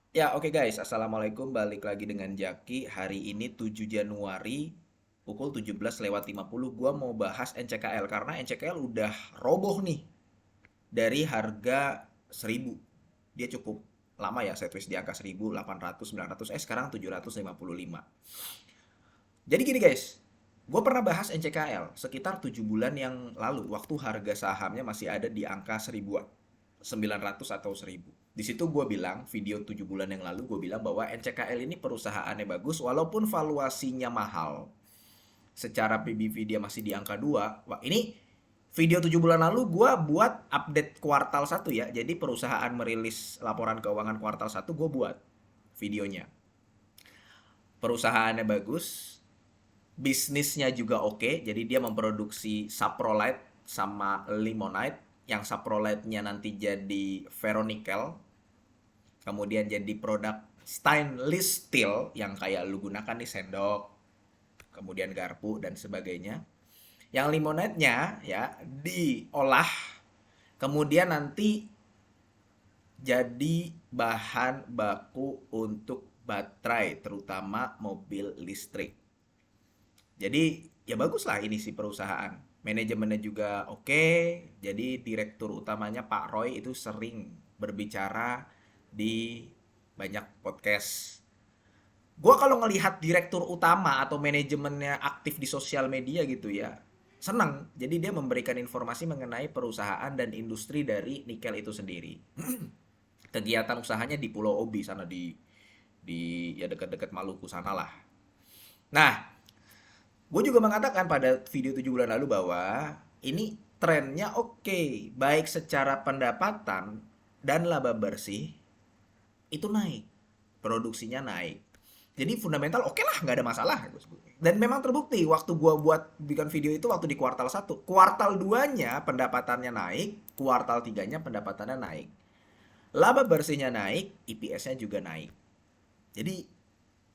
Ya, oke guys. Assalamualaikum. Balik lagi dengan Jaki. Hari ini 7 Januari pukul 17:50. Gua mau bahas NCKL karena NCKL udah roboh nih dari harga 1000. Dia cukup lama ya setlist di angka 1000, 800, 900, sekarang 755. Jadi gini guys, gue pernah bahas NCKL sekitar 7 bulan yang lalu waktu harga sahamnya masih ada di angka 1000-an, 900 atau 1000. Di situ gue bilang, video 7 bulan yang lalu gue bilang bahwa NCKL ini perusahaannya bagus walaupun valuasinya mahal. Secara PBV dia masih di angka 2. Wah, ini video 7 bulan lalu gue buat update kuartal 1 ya. Jadi perusahaan merilis laporan keuangan kuartal 1 gue buat videonya. Perusahaannya bagus, bisnisnya juga oke, jadi dia memproduksi saprolite sama limonite, yang saprolite-nya nanti jadi ferronikel, kemudian jadi produk stainless steel yang kayak lu gunakan di sendok, kemudian garpu dan sebagainya. Yang limonite-nya ya diolah, kemudian nanti jadi bahan baku untuk baterai, terutama mobil listrik. Jadi ya bagus lah ini si perusahaan. Manajemennya juga oke. Jadi direktur utamanya Pak Roy itu sering berbicara di banyak podcast. Gua kalau ngelihat direktur utama atau manajemennya aktif di sosial media gitu ya, senang. Jadi dia memberikan informasi mengenai perusahaan dan industri dari nikel itu sendiri. Kegiatan usahanya di Pulau Obi sana di ya dekat-dekat Maluku sana lah. Nah, gue juga mengatakan pada video 7 bulan lalu bahwa ini trennya oke, baik secara pendapatan dan laba bersih itu naik, produksinya naik. Jadi fundamental oke lah, nggak ada masalah. Dan memang terbukti waktu gue buat bikin video itu waktu di kuartal 1, kuartal 2-nya pendapatannya naik, kuartal 3-nya pendapatannya naik. Laba bersihnya naik, EPS-nya juga naik. Jadi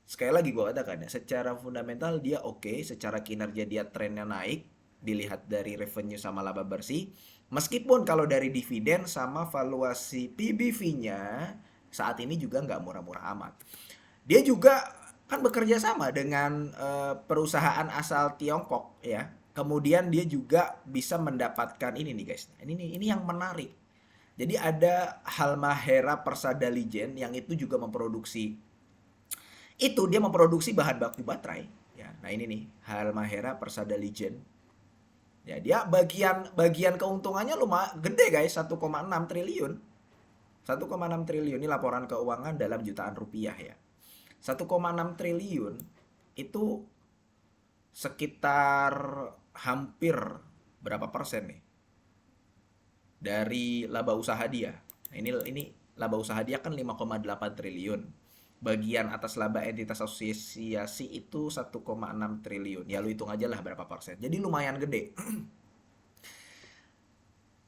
sekali lagi gue katakan ya, secara fundamental dia oke, secara kinerja dia trennya naik, dilihat dari revenue sama laba bersih. Meskipun kalau dari dividen sama valuasi PBV-nya saat ini juga nggak murah-murah amat. Dia juga kan bekerja sama dengan perusahaan asal Tiongkok ya. Kemudian dia juga bisa mendapatkan ini nih guys. Ini yang menarik. Jadi ada Halmahera Persada Ligen yang itu juga memproduksi, itu dia memproduksi bahan baku baterai ya. Nah ini nih Halmahera Persada Legend ya, dia bagian bagian keuntungannya lumayan gede guys, 1,6 triliun. 1,6 triliun ini laporan keuangan dalam jutaan rupiah ya. 1,6 triliun itu sekitar hampir berapa persen nih dari laba usaha dia. Nah, ini laba usaha dia kan 5,8 triliun. Bagian atas laba entitas asosiasi itu 1,6 triliun. Ya lu hitung aja lah berapa persen. Jadi lumayan gede.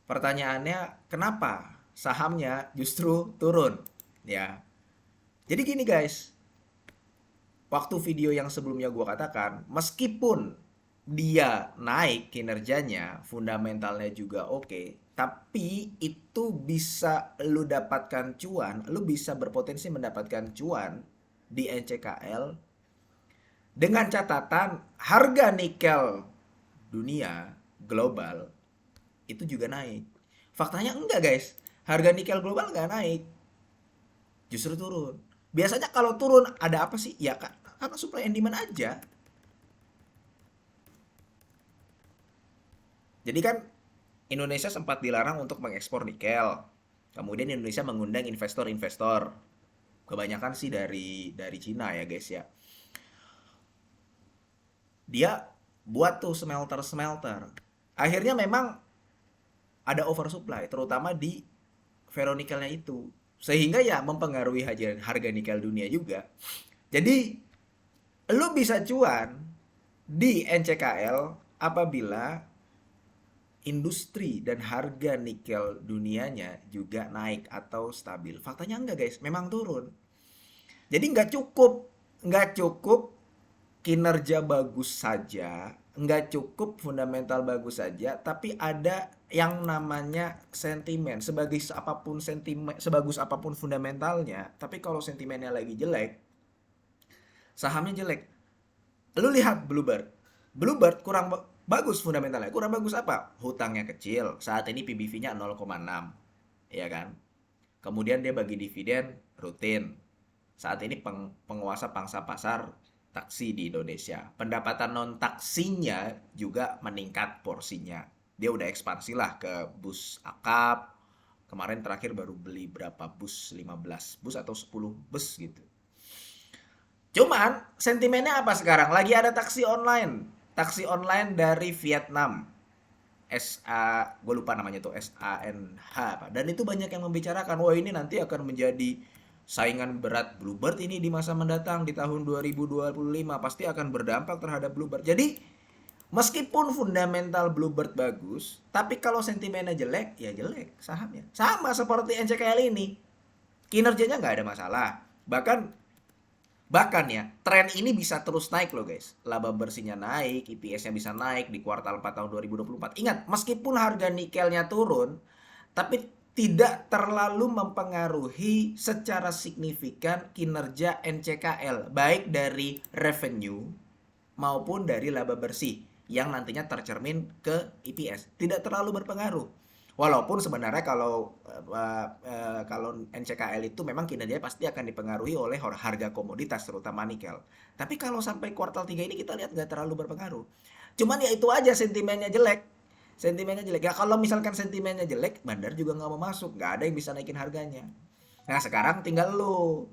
Pertanyaannya kenapa sahamnya justru turun? Ya. Jadi gini guys, waktu video yang sebelumnya gua katakan, meskipun dia naik kinerjanya, fundamentalnya juga oke, tapi itu bisa lu dapatkan cuan, lu bisa berpotensi mendapatkan cuan di NCKL dengan catatan harga nikel dunia global itu juga naik. Faktanya enggak guys, harga nikel global enggak naik, justru turun. Biasanya kalau turun ada apa sih? Ya kan karena supply and demand aja. Jadi kan Indonesia sempat dilarang untuk mengekspor nikel. Kemudian Indonesia mengundang investor-investor. Kebanyakan sih dari Cina ya guys ya. Dia buat tuh smelter-smelter. Akhirnya memang ada oversupply, terutama di ferronikelnya itu. Sehingga ya mempengaruhi harga nikel dunia juga. Jadi lu bisa cuan di NCKL apabila industri dan harga nikel dunianya juga naik atau stabil. Faktanya enggak guys, memang turun. Jadi nggak cukup kinerja bagus saja nggak cukup fundamental bagus saja, tapi ada yang namanya sentimen. Sebagus apapun fundamentalnya, tapi kalau sentimennya lagi jelek, sahamnya jelek. Lu lihat Bluebird. Bluebird kurang bagus fundamentalnya. Kurang bagus apa? Hutangnya kecil. Saat ini PBV-nya 0,6. Ya kan? Kemudian dia bagi dividen rutin. Saat ini penguasa pangsa pasar taksi di Indonesia. Pendapatan non taksinya juga meningkat porsinya. Dia udah ekspansi lah ke bus akap. Kemarin terakhir baru beli berapa bus? 15 bus atau 10 bus gitu. Cuman sentimennya apa sekarang? Lagi ada taksi online. Taksi online dari Vietnam. Gue lupa namanya tuh, SANH apa. Dan itu banyak yang membicarakan, wah ini nanti akan menjadi saingan berat Bluebird ini di masa mendatang di tahun 2025 pasti akan berdampak terhadap Bluebird. Jadi meskipun fundamental Bluebird bagus, tapi kalau sentimennya jelek, ya jelek sahamnya. Sama seperti NCKL ini, kinerjanya nggak ada masalah. Bahkan ya, tren ini bisa terus naik loh guys. Laba bersihnya naik, EPS-nya bisa naik di kuartal 4 tahun 2024. Ingat, meskipun harga nikelnya turun, tapi tidak terlalu mempengaruhi secara signifikan kinerja NCKL, baik dari revenue maupun dari laba bersih yang nantinya tercermin ke EPS. Tidak terlalu berpengaruh. Walaupun sebenarnya kalau NCKL itu memang kinerjanya pasti akan dipengaruhi oleh harga komoditas terutama nikel. Tapi kalau sampai kuartal 3 ini kita lihat nggak terlalu berpengaruh. Cuman ya itu aja sentimennya jelek. Sentimennya jelek. Ya kalau misalkan sentimennya jelek, bandar juga nggak mau masuk. Nggak ada yang bisa naikin harganya. Nah sekarang tinggal lu.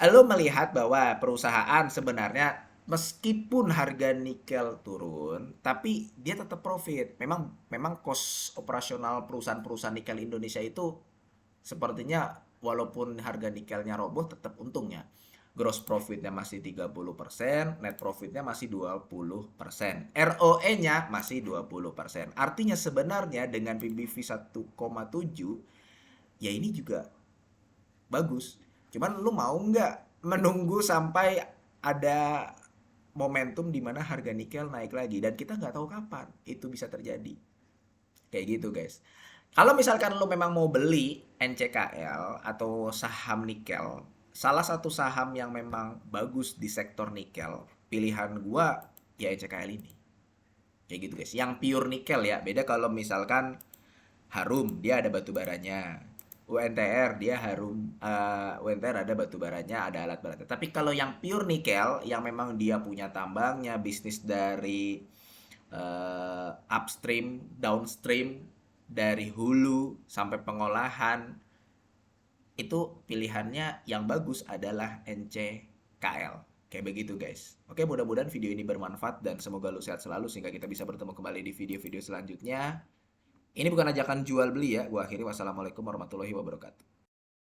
Lu melihat bahwa perusahaan sebenarnya meskipun harga nikel turun, tapi dia tetap profit. Memang cost operasional perusahaan-perusahaan nikel Indonesia itu sepertinya walaupun harga nikelnya roboh tetap untungnya. Gross profitnya masih 30%, net profitnya masih 20%, ROE-nya masih 20%. Artinya sebenarnya dengan PBV 1,7, ya ini juga bagus. Cuman lu mau nggak menunggu sampai ada momentum di mana harga nikel naik lagi dan kita nggak tahu kapan itu bisa terjadi. Kayak gitu guys. Kalau misalkan lo memang mau beli NCKL atau saham nikel, salah satu saham yang memang bagus di sektor nikel, pilihan gua ya NCKL ini. Kayak gitu guys. Yang pure nikel ya. Beda kalau misalkan Harum, dia ada batu baranya. UNTR dia UNTR ada batu baranya, ada alat beratnya. Tapi kalau yang pure nikel, yang memang dia punya tambangnya, bisnis dari upstream, downstream, dari hulu sampai pengolahan, itu pilihannya yang bagus adalah NCKL. Kayak begitu guys. Oke, mudah-mudahan video ini bermanfaat dan semoga lu sehat selalu sehingga kita bisa bertemu kembali di video-video selanjutnya. Ini bukan ajakan jual beli ya. Gua akhiri. Wassalamualaikum warahmatullahi wabarakatuh.